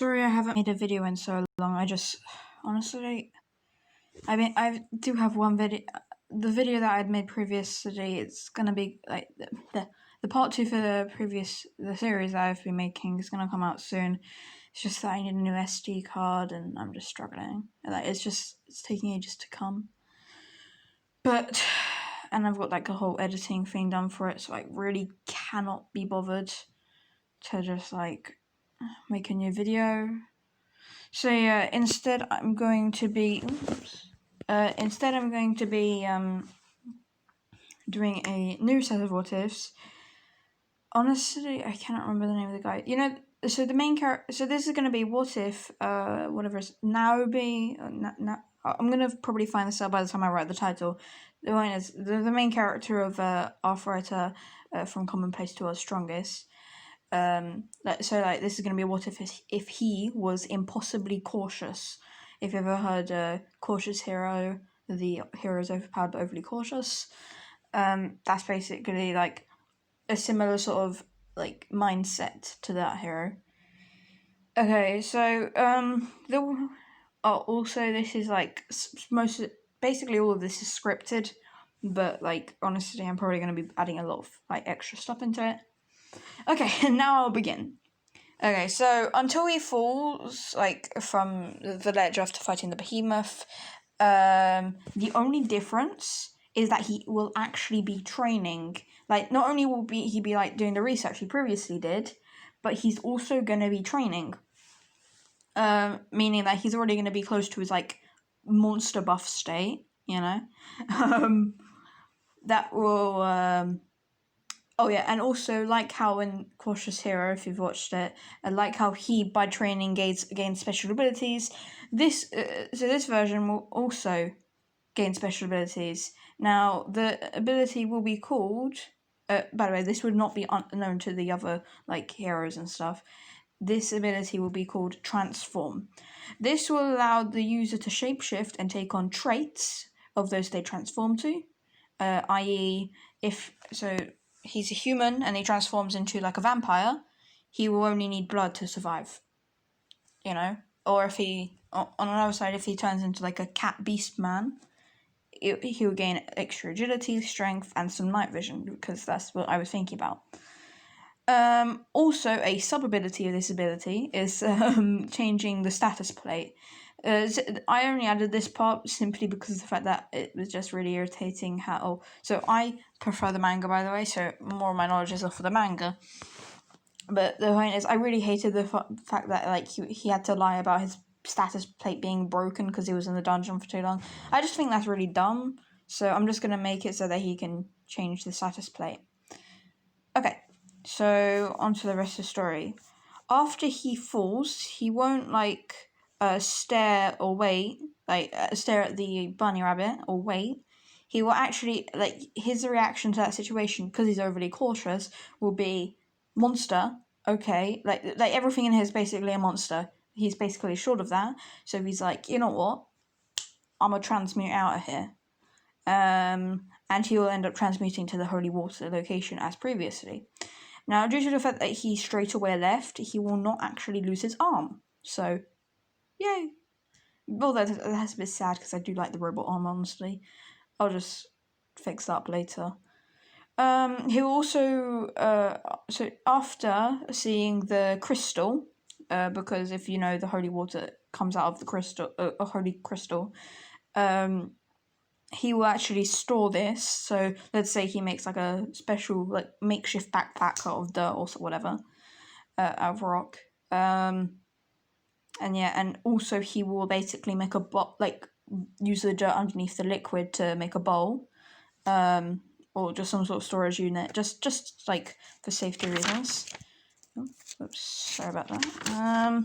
Sorry I haven't made a video in so long. I just, honestly, I do have one video. The video that I'd made previously, it's gonna be like the part 2 for the series that I've been making is gonna come out soon. It's just that I need a new SD card and I'm just struggling. Like it's taking ages to come. And I've got like a whole editing thing done for it, so I really cannot be bothered to just like make a new video. So yeah, instead I'm going to be doing a new set of what ifs. Honestly, I cannot remember the name of the guy. You know, so the main character. So this is going to be what if whatever it's Naobi. I'm gonna probably find this out by the time I write the title. The one is the main character of Arthrighter from Commonplace to Our Strongest. So this is gonna be what if he was impossibly cautious. If you ever heard Cautious Hero, the hero is overpowered but overly cautious. That's basically like a similar sort of like mindset to that hero. Okay, so also this is like basically all of this is scripted, but like honestly, I'm probably going to be adding a lot of like extra stuff into it. Okay, now I'll begin. Okay, so until he falls like from the ledge after fighting the behemoth, the only difference is that he will actually be training. Like, not only will he be like doing the research he previously did, but he's also going to be training. Meaning that he's already going to be close to his like monster buff state, you know. That will oh yeah, and also like how in Cautious Hero, if you've watched it, like how he by training gains special abilities. This version will also gain special abilities. Now the ability will be called. By the way, this would not be unknown to the other like heroes and stuff. This ability will be called Transform. This will allow the user to shapeshift and take on traits of those they transform to, i.e., if he's a human and he transforms into like a vampire, he will only need blood to survive. You know, or if he on another side, if he turns into like a cat beast man, he will gain extra agility, strength, and some night vision, because that's what I was thinking about. Also, a sub-ability of this ability is changing the status plate. I only added this part simply because of the fact that it was just really irritating how... So I prefer the manga, by the way, so more of my knowledge is off of the manga. But the point is, I really hated the fact that like he had to lie about his status plate being broken because he was in the dungeon for too long. I just think that's really dumb, so I'm just going to make it so that he can change the status plate. Okay. So, on to the rest of the story. After he falls, he won't, like, stare or wait, stare at the bunny rabbit or wait. He will actually, like, his reaction to that situation, because he's overly cautious, will be, monster, okay, like everything in here is basically a monster. He's basically short of that, so he's like, you know what, I'm gonna transmute out of here. And he will end up transmuting to the holy water location as previously. Now, due to the fact that he straight away left, he will not actually lose his arm. So, yay. Well, that's a bit sad because I do like the robot arm, honestly. I'll just fix that up later. He'll also, so after seeing the crystal, because if you know, the holy water comes out of the crystal, a holy crystal, he will actually store this. So let's say he makes like a special like makeshift backpack out of dirt or whatever, out of rock. And yeah, and also he will basically make a like use the dirt underneath the liquid to make a bowl, or just some sort of storage unit, just like for safety reasons. Oops, sorry about that.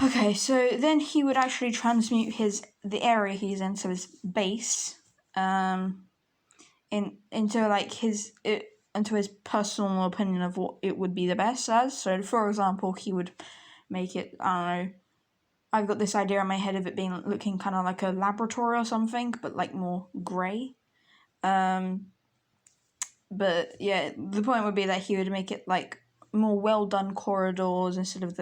Okay, so then he would actually transmute the area he's in, so his base, into like into his personal opinion of what it would be the best as. So, for example, he would make it, I don't know, I've got this idea in my head of it looking kind of like a laboratory or something, but like more grey. But yeah, the point would be that he would make it like more well done corridors instead of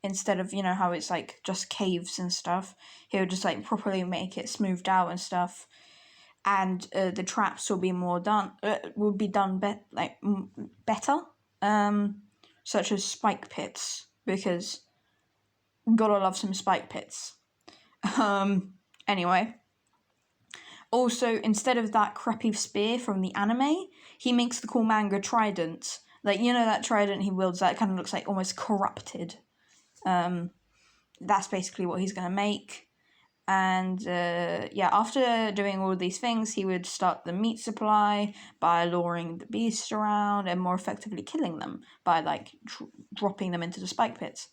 instead of, you know, how it's like just caves and stuff. He would just like properly make it smoothed out and stuff, and the traps will be more done. Would be done better, such as spike pits, because gotta love some spike pits. Anyway. Also, instead of that crappy spear from the anime, he makes the cool manga trident. Like, you know, that trident he wields that kind of looks like almost corrupted. That's basically what he's going to make. And after doing all these things, he would start the meat supply by luring the beasts around and more effectively killing them by like dropping them into the spike pits.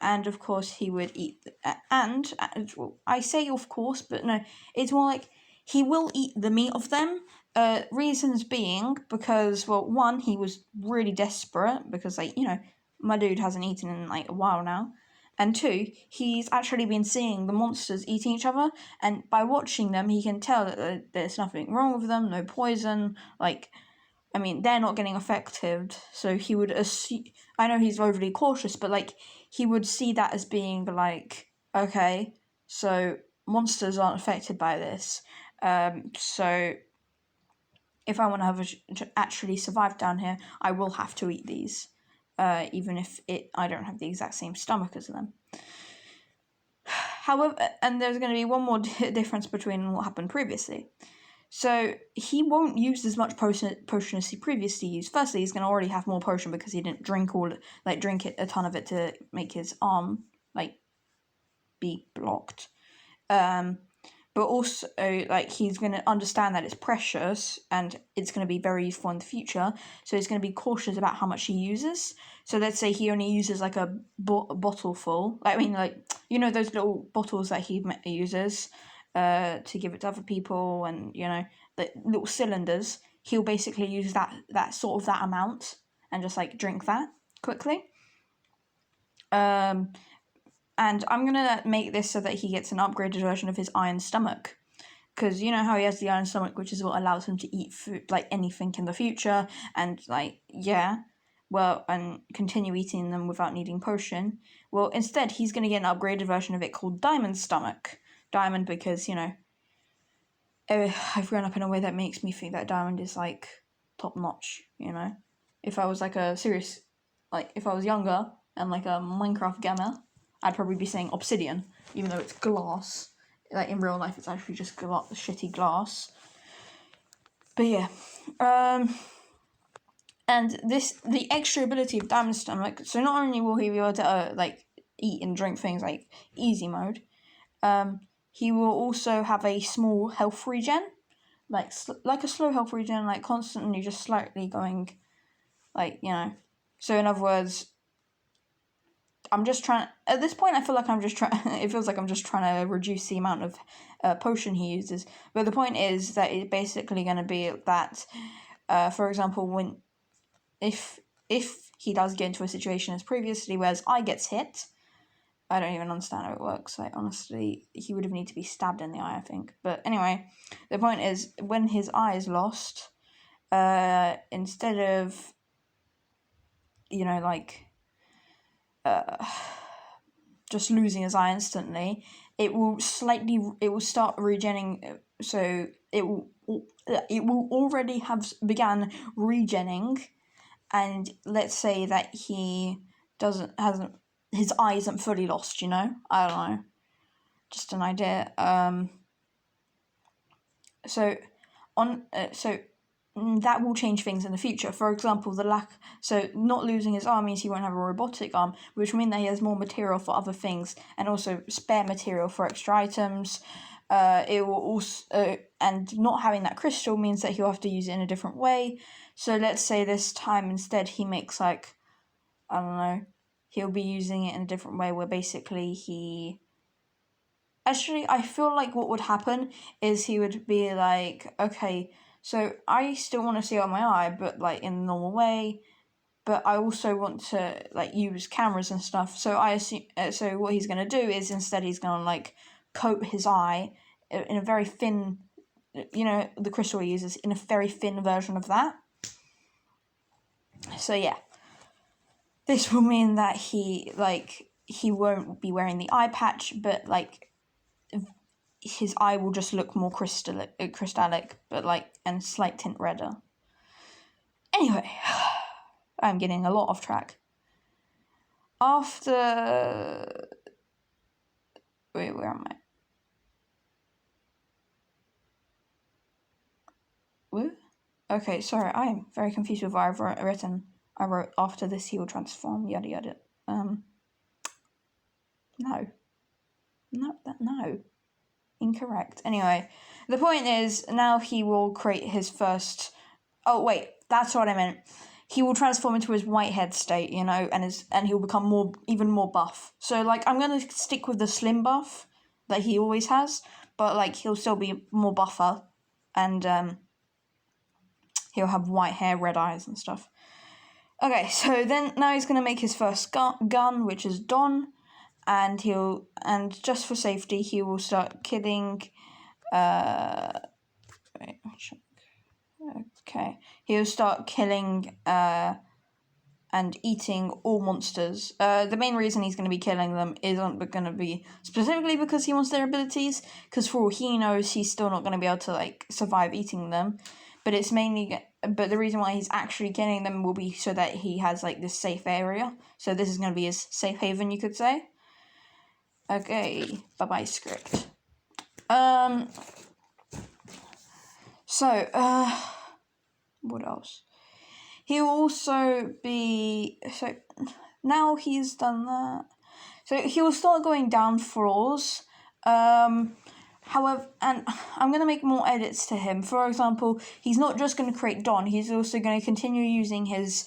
And of course, he would eat. And I say of course, but no, it's more like he will eat the meat of them. Reasons being because, well, one, he was really desperate because, like, you know, my dude hasn't eaten in like a while now. And two, he's actually been seeing the monsters eating each other, and by watching them, he can tell that there's nothing wrong with them, no poison, like, I mean, they're not getting affected, so he would assume, I know he's overly cautious, but, like, he would see that as being, like, okay, so monsters aren't affected by this, so if I want to actually survive down here, I will have to eat these, even if I don't have the exact same stomach as them. However, and there's going to be one more difference between what happened previously. So he won't use as much potion as he previously used. Firstly, he's going to already have more potion because he didn't drink a ton of it to make his arm like be blocked. But also, like, he's going to understand that it's precious and it's going to be very useful in the future. So he's going to be cautious about how much he uses. So let's say he only uses like a bottle full. I mean, like, you know, those little bottles that he uses to give it to other people, and, you know, the little cylinders. He'll basically use that amount and just like drink that quickly. And I'm going to make this so that he gets an upgraded version of his iron stomach. Because you know how he has the iron stomach, which is what allows him to eat food, like anything in the future. And like, and continue eating them without needing potion. Well, instead, he's going to get an upgraded version of it called diamond stomach. Diamond because, you know, I've grown up in a way that makes me think that diamond is like top notch, you know. If I was like if I was younger and like a Minecraft gamer, I'd probably be saying obsidian, even though it's glass. Like, in real life, it's actually just shitty glass. But yeah. And the extra ability of Diamond Stomach, so not only will he be able to, eat and drink things like easy mode, he will also have a small health regen, like a slow health regen, like constantly just slightly going, like, you know. So in other words, I'm just trying. At this point, I feel like I'm just trying. It feels like I'm just trying to reduce the amount of potion he uses. But the point is that it's basically going to be that, for example, if he does get into a situation as previously, whereas eye gets hit, I don't even understand how it works. Like, honestly, he would have needed to be stabbed in the eye, I think. But anyway, the point is, when his eye is lost, instead of, you know, like, just losing his eye instantly, it will start regenning. So it will already have began regenning, and let's say that he his eye isn't fully lost. You know, I don't know, just an idea. So that will change things in the future. For example, not losing his arm means he won't have a robotic arm, which will mean that he has more material for other things, and also spare material for extra items. It will also, and not having that crystal means that he'll have to use it in a different way. So let's say this time instead he makes, like, I don't know, he'll be using it in a different way where basically actually, I feel like what would happen is he would be like, okay, so I still want to see out my eye, but like in the normal way, but I also want to like use cameras and stuff. So I assume, so what he's gonna do is instead he's gonna like coat his eye in a very thin, you know, the crystal he uses in a very thin version of that. So yeah, this will mean that he won't be wearing the eye patch, but like his eye will just look more crystallic, but like and slight tint redder. Anyway, I'm getting a lot off track. After wait, where am I? What? Okay, sorry, I am very confused with what I've written. I wrote after this he will transform, yada yada. No. Incorrect. Anyway, the point is, now he will create his first... Oh, wait, that's what I meant. He will transform into his whitehead state, you know, and he'll become even more buff. So, like, I'm going to stick with the slim buff that he always has, but, like, he'll still be more buffer, and, he'll have white hair, red eyes, and stuff. Okay, so then now he's going to make his first gun, which is Don, and just for safety, he will start killing... Okay, he'll start killing and eating all monsters. The main reason he's going to be killing them isn't going to be specifically because he wants their abilities, because for all he knows, he's still not going to be able to like survive eating them. But it's mainly, but the reason why he's actually killing them will be so that he has like this safe area. So this is going to be his safe haven, you could say. Okay, bye-bye script. So, what else? He'll also be... So, now he's done that. So, he will start going down floors. However, and I'm going to make more edits to him. For example, he's not just going to create Don. He's also going to continue using his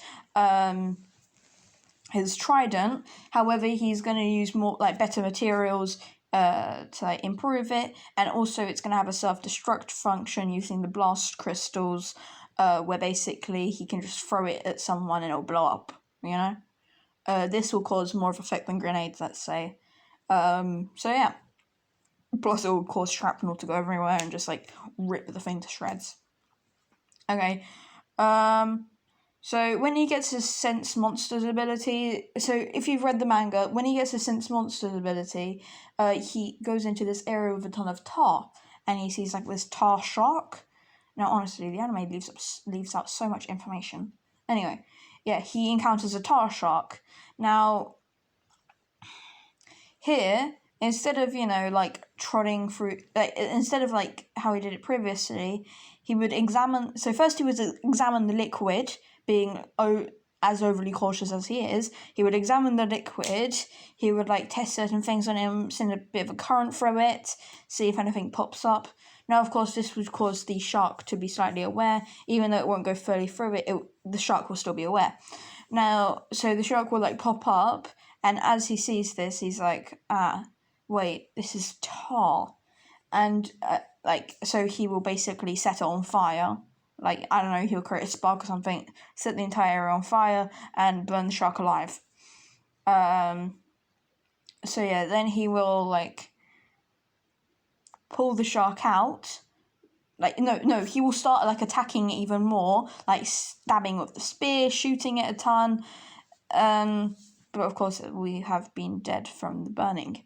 trident. However, he's going to use more, like, better materials to like, improve it. And also, it's going to have a self-destruct function using the blast crystals, where basically he can just throw it at someone and it'll blow up, you know? This will cause more of effect than grenades, let's say. So yeah. Plus it will cause shrapnel to go everywhere and just, like, rip the thing to shreds. Okay. So when he gets his Sense Monsters ability, so if you've read the manga, when he gets his Sense Monsters ability, he goes into this area with a ton of tar, and he sees, like, this tar shark. Now, honestly, the anime leaves out so much information. Anyway, yeah, he encounters a tar shark. Now, here, instead of, you know, like, trotting through... Like, instead of, like, how he did it previously, he would examine... So first he would examine the liquid, being as overly cautious as he is. He would examine the liquid, he would, like, test certain things on him, send a bit of a current through it, see if anything pops up. Now, of course, this would cause the shark to be slightly aware. Even though it won't go fully through it, the shark will still be aware. Now, so the shark will, like, pop up, and as he sees this, he's like, wait, this is tar. And, so he will basically set it on fire. Like, I don't know, he'll create a spark or something, set the entire area on fire, and burn the shark alive. So yeah, then he will, like, pull the shark out. Like, no, he will start, like, attacking even more, like, stabbing with the spear, shooting it a ton. But of course, we have been dead from the burning.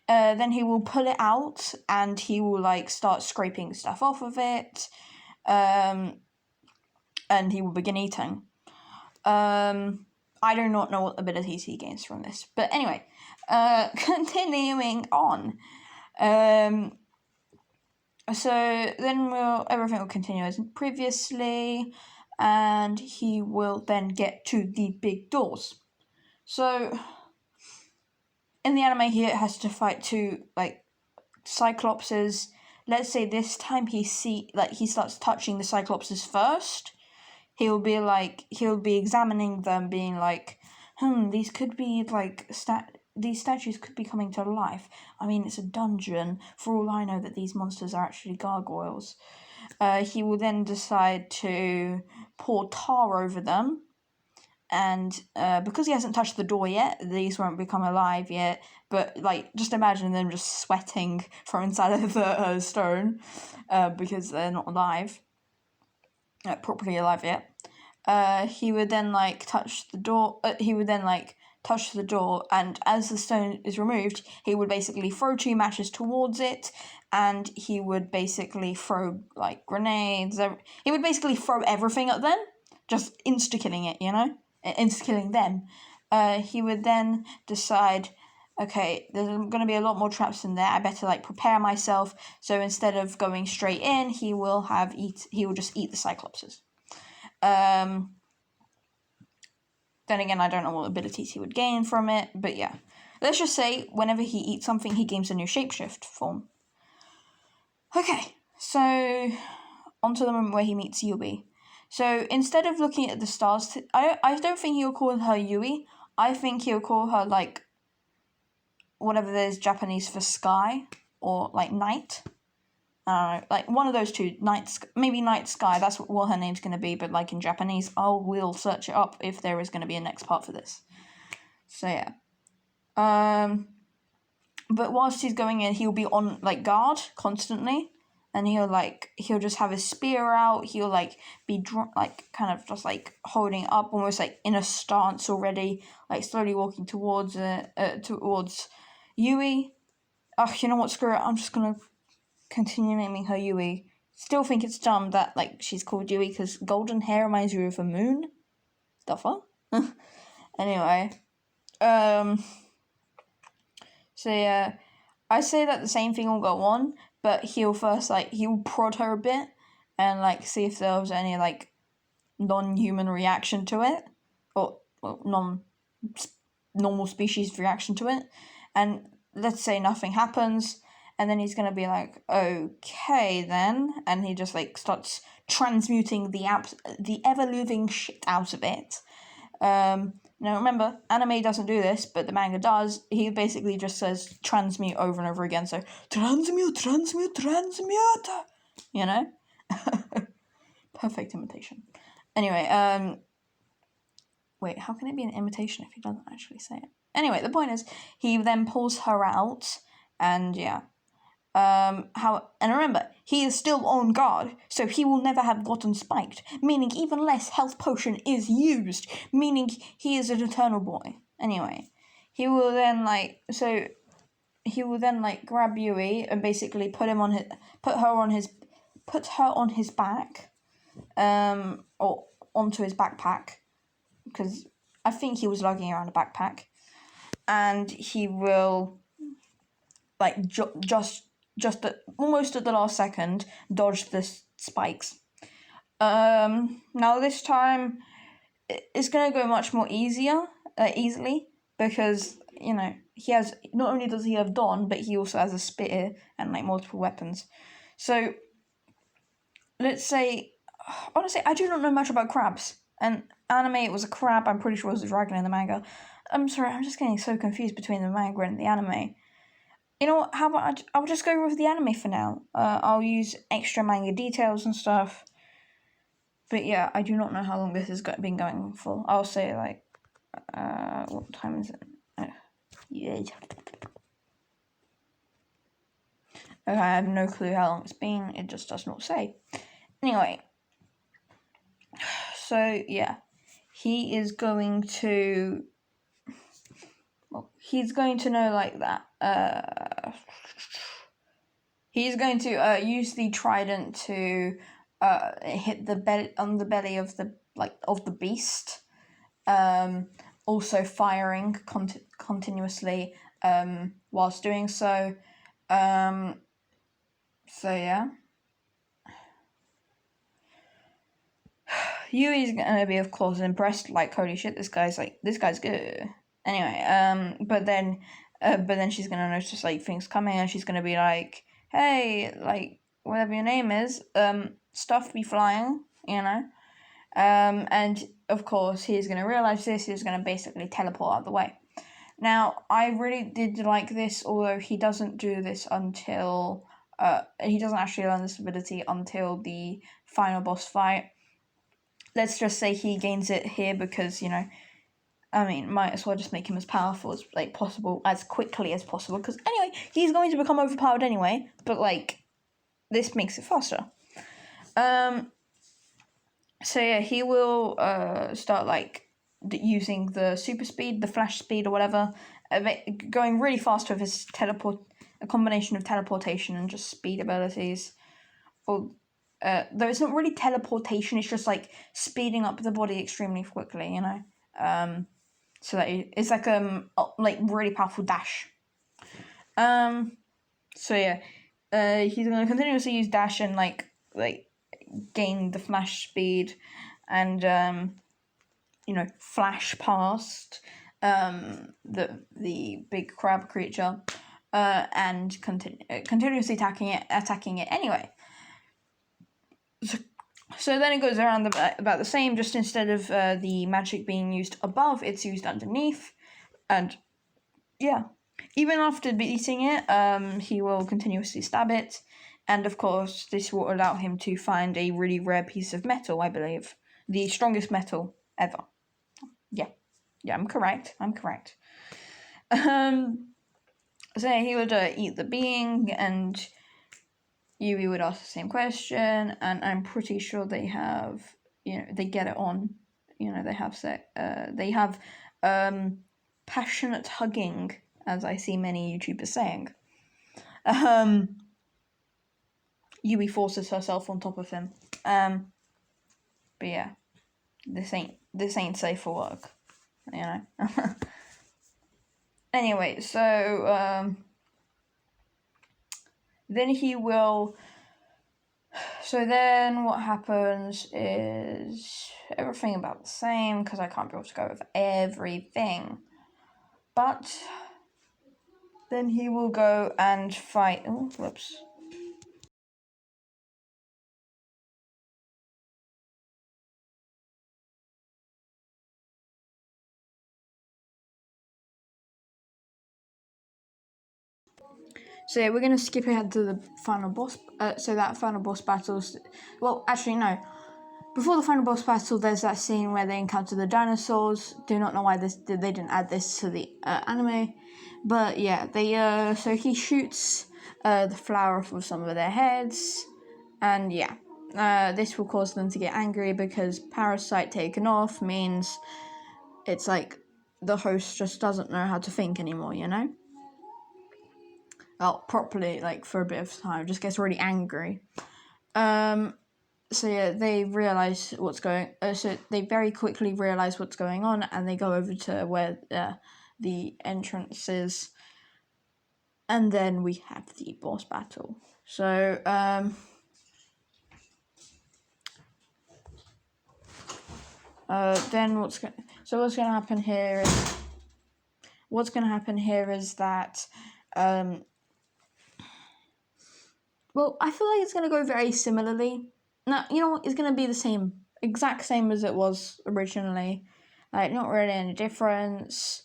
Then he will pull it out, and he will, like, start scraping stuff off of it. And he will begin eating. I do not know what abilities he gains from this. But anyway, continuing on. So then everything will continue as previously, and he will then get to the big doors. So in the anime, he has to fight two, like, Cyclopses. Let's say this time he starts touching the Cyclopses first. He'll be examining them, being like, these could be, like, these statues could be coming to life. I mean, it's a dungeon. For all I know that these monsters are actually gargoyles. He will then decide to pour tar over them. And because he hasn't touched the door yet, these won't become alive yet. But, like, just imagine them just sweating from inside of the stone because they're not alive. Properly alive yet. he would then like touch the door. Touch the door, and as the stone is removed, he would basically throw 2 matches towards it, and he would basically throw like grenades. He would basically throw everything at them, just insta-killing it, insta-killing them. He would then decide, okay, there's going to be a lot more traps in there. I better like prepare myself. So instead of going straight in, he will just eat the Cyclopses. Then again, I don't know what abilities he would gain from it, but yeah. Let's just say whenever he eats something, he gains a new shapeshift form. Okay, so onto the moment where he meets Yui. So instead of looking at the stars, I don't think he'll call her Yui. I think he'll call her like whatever there's Japanese for sky or like night. I don't know, like one of those two, maybe Night Sky, that's what her name's going to be, but like in Japanese, we'll search it up if there is going to be a next part for this. So yeah. But whilst he's going in, he'll be on like guard constantly, and he'll just have his spear out, he'll like be kind of just like holding up, almost like in a stance already, like slowly walking towards Yui. You know what, screw it, I'm just going to continue naming her Yui. Still think it's dumb that like she's called Yui because golden hair reminds you of a moon. The fuck? Anyway, so yeah, I say that the same thing will go on, but he'll first he'll prod her a bit and like see if there was any like non-human reaction to it, or non-normal species reaction to it, and let's say nothing happens. And then he's gonna be like, okay then, and he just like starts transmuting the ever-living shit out of it. Now remember, anime doesn't do this, but the manga does. He basically just says transmute over and over again. So transmute, transmute, transmute. You know, perfect imitation. Anyway, wait, how can it be an imitation if he doesn't actually say it? Anyway, the point is, he then pulls her out, and yeah. And remember, he is still on guard, so he will never have gotten spiked, meaning even less health potion is used, meaning he is an eternal boy. Anyway, he will then grab Yui and basically put her on his back, or onto his backpack, because I think he was lugging around a backpack, and he will like almost at the last second, dodge the spikes. Now this time, it's gonna go much more easily, because, he has, not only does he have Dawn, but he also has a spear and, like, multiple weapons. So, let's say, honestly, I do not know much about crabs, and anime, it was a crab, I'm pretty sure it was a dragon in the manga. I'm sorry, I'm just getting so confused between the manga and the anime. You know what, how about I'll just go with the anime for now. I'll use extra manga details and stuff. But yeah, I do not know how long this has been going for. I'll say like, what time is it? Yeah. Okay, I have no clue how long it's been. It just does not say. Anyway. So yeah, he is going to... Well, he's going to know like that. He's going to use the trident to hit the belly of the beast. Also firing continuously whilst doing so. So yeah. Yui's gonna be, of course, impressed. Like, holy shit, this guy's good. Anyway, but then she's gonna notice like things coming, and she's gonna be like, hey, like, whatever your name is, stuff be flying, and of course he's gonna realize this. He's gonna basically teleport out of the way. Now, I really did like this, although he doesn't do this until he doesn't actually learn this ability until the final boss fight. Let's just say he gains it here because, might as well just make him as powerful as possible, as quickly as possible, because anyway, he's going to become overpowered anyway, but this makes it faster. So yeah, he will start like using the super speed, the flash speed, or whatever, going really fast with his a combination of teleportation and just speed abilities. Or though it's not really teleportation, it's just like speeding up the body extremely quickly, you know. So that it's like really powerful dash. So yeah, he's gonna continuously use dash and like gain the flash speed, and flash past the big crab creature, and continuously attacking it anyway. So then it goes around about the same, just instead of the magic being used above, it's used underneath. And yeah, even after beating it, he will continuously stab it. And of course, this will allow him to find a really rare piece of metal, I believe. The strongest metal ever. Yeah, I'm correct. So he would eat the being, and Yui would ask the same question, and I'm pretty sure they have, they get it on. They have they have passionate hugging, as I see many YouTubers saying. Yui forces herself on top of him. But yeah, this ain't safe for work, you know. Anyway, so then he will. So then what happens is everything about the same, because I can't be able to go over everything. But then he will go and fight. Oh, whoops. So yeah, we're gonna skip ahead to the final boss. So that final boss battles. Well, actually no. Before the final boss battle, there's that scene where they encounter the dinosaurs. Do not know why they didn't add this to the anime, but yeah, they so he shoots the flower off of some of their heads, and yeah, this will cause them to get angry because parasite taken off means it's like the host just doesn't know how to think anymore, you know. Well, properly, like for a bit of time, just gets really angry. So yeah, they realize what's going. So they very quickly realize what's going on, and they go over to where the entrance is, and then we have the boss battle. So then what's going to happen here is that well, I feel like it's going to go very similarly. No, you know what? It's going to be the same, exact same as it was originally. Like, not really any difference,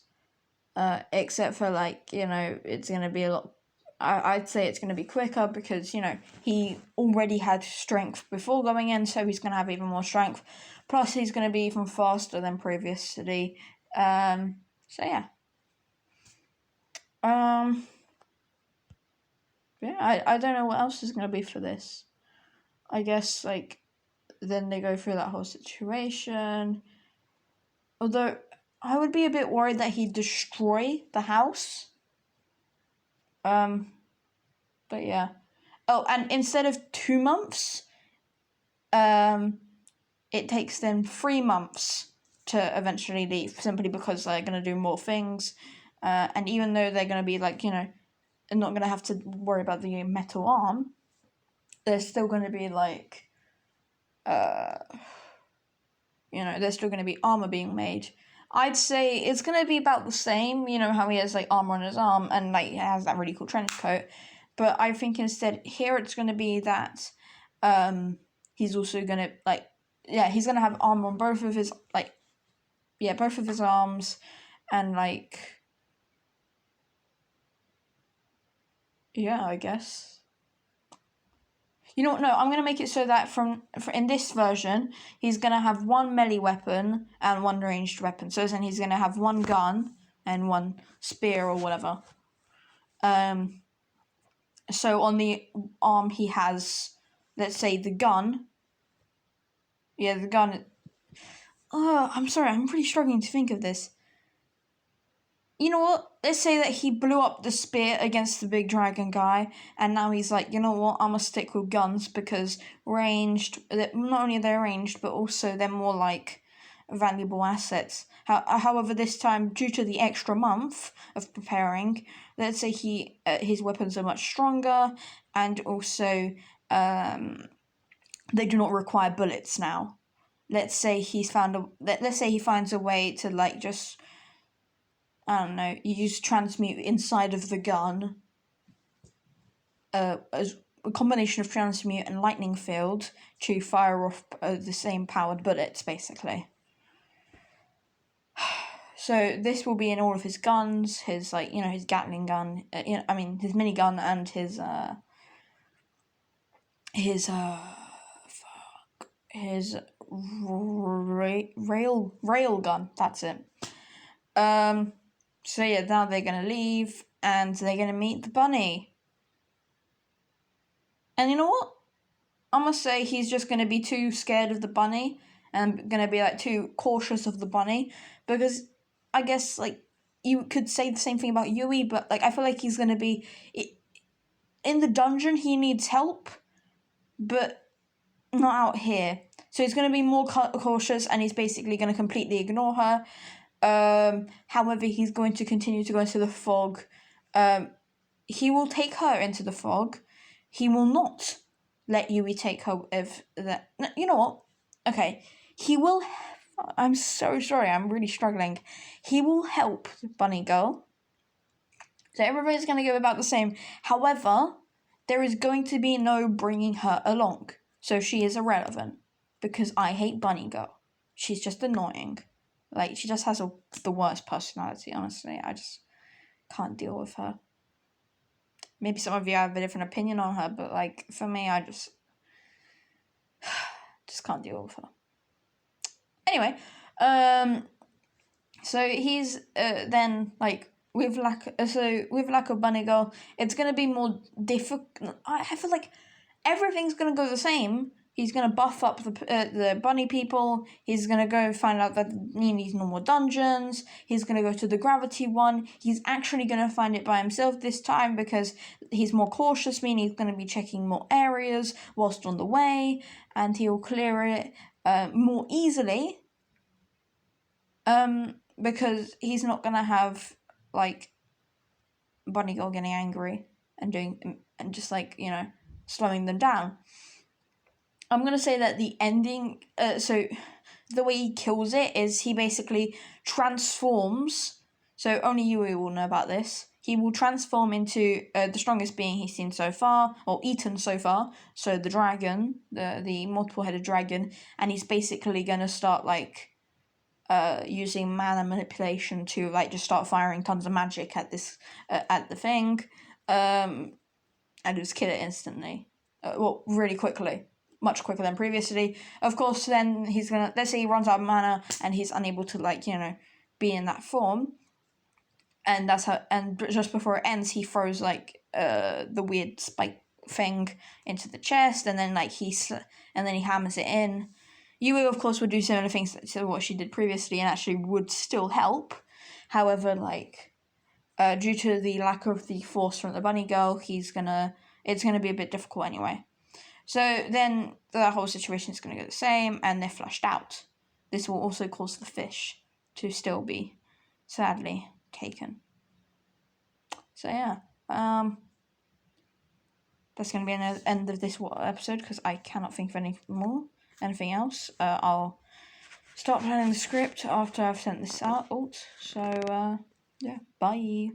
except for, like, it's going to be a lot. I'd say it's going to be quicker because, he already had strength before going in, so he's going to have even more strength. Plus, he's going to be even faster than previously. So, yeah. Yeah, I don't know what else is going to be for this. I guess, like, then they go through that whole situation. Although, I would be a bit worried that he'd destroy the house. But yeah. Oh, and instead of 2 months, it takes them 3 months to eventually leave, simply because they're going to do more things. And even though they're going to be, like, not going to have to worry about the metal arm, there's still going to be, like, there's still going to be armor being made. I'd say it's going to be about the same, how he has, like, armor on his arm and, like, he has that really cool trench coat. But I think instead here it's going to be that he's also going to, like, he's going to have armor on both of his, like, both of his arms, and, like, I guess. You know what? No, I'm going to make it so that in this version, he's going to have one melee weapon and one ranged weapon. So then he's going to have one gun and one spear or whatever. So on the arm he has, let's say, the gun, Yeah, the gun. I'm sorry, I'm really struggling to think of this. You know what? Let's say that he blew up the spear against the big dragon guy, and now he's like, you know what? I'm gonna stick with guns because ranged. Not only are they ranged, but also they're more like valuable assets. However, this time, due to the extra month of preparing, let's say his weapons are much stronger, and also they do not require bullets now. Let's say let's say he finds a way to like just, I don't know, use transmute inside of the gun, as a combination of transmute and lightning field to fire off the same powered bullets, basically. So this will be in all of his guns, his his Gatling gun, his minigun and his rail gun. That's it. So yeah, now they're gonna leave and they're gonna meet the bunny. And you know what? I'm gonna say he's just gonna be too scared of the bunny and gonna be like too cautious of the bunny, because I guess like you could say the same thing about Yui, but like I feel like he's gonna be in the dungeon. He needs help, but not out here. So he's gonna be more cautious, and he's basically gonna completely ignore her. However, he's going to continue to go into the fog. He will take her into the fog. He will not let Yui take her if that. You know what? Okay, he will. I'm so sorry. I'm really struggling. He will help Bunny Girl. So everybody's going to go about the same. However, there is going to be no bringing her along. So she is irrelevant because I hate Bunny Girl. She's just annoying. Like, she just has the worst personality, honestly. I just can't deal with her. Maybe some of you have a different opinion on her, but like for me, I just can't deal with her. Anyway, so he's then like with lack of Bunny Girl, it's gonna be more difficult. I feel like everything's gonna go the same. He's gonna buff up the bunny people. He's gonna go find out that he needs no more dungeons. He's gonna go to the gravity one. He's actually gonna find it by himself this time because he's more cautious, meaning he's gonna be checking more areas whilst on the way, and he'll clear it more easily. Because he's not gonna have like Bunny Girl getting angry and just like slowing them down. I'm gonna say that the ending, so the way he kills it is he basically transforms. So only Yui will know about this. He will transform into the strongest being he's seen so far, or eaten so far. So the dragon, the multiple-headed dragon, and he's basically gonna start like using mana manipulation to like just start firing tons of magic at this at the thing, and just kill it instantly. Really quickly. Much quicker than previously. Of course, then he's gonna, let's say he runs out of mana and he's unable to be in that form, and that's how. And just before it ends, he throws like the weird spike thing into the chest, and then he hammers it in. Yui, of course, would do similar things to what she did previously, and actually would still help. However, due to the lack of the force from the bunny girl, it's gonna be a bit difficult anyway. So then the whole situation is going to go the same, and they're flushed out. This will also cause the fish to still be, sadly, taken. So yeah, that's going to be the end of this episode, because I cannot think of anything else. I'll start planning the script after I've sent this out. So yeah, bye.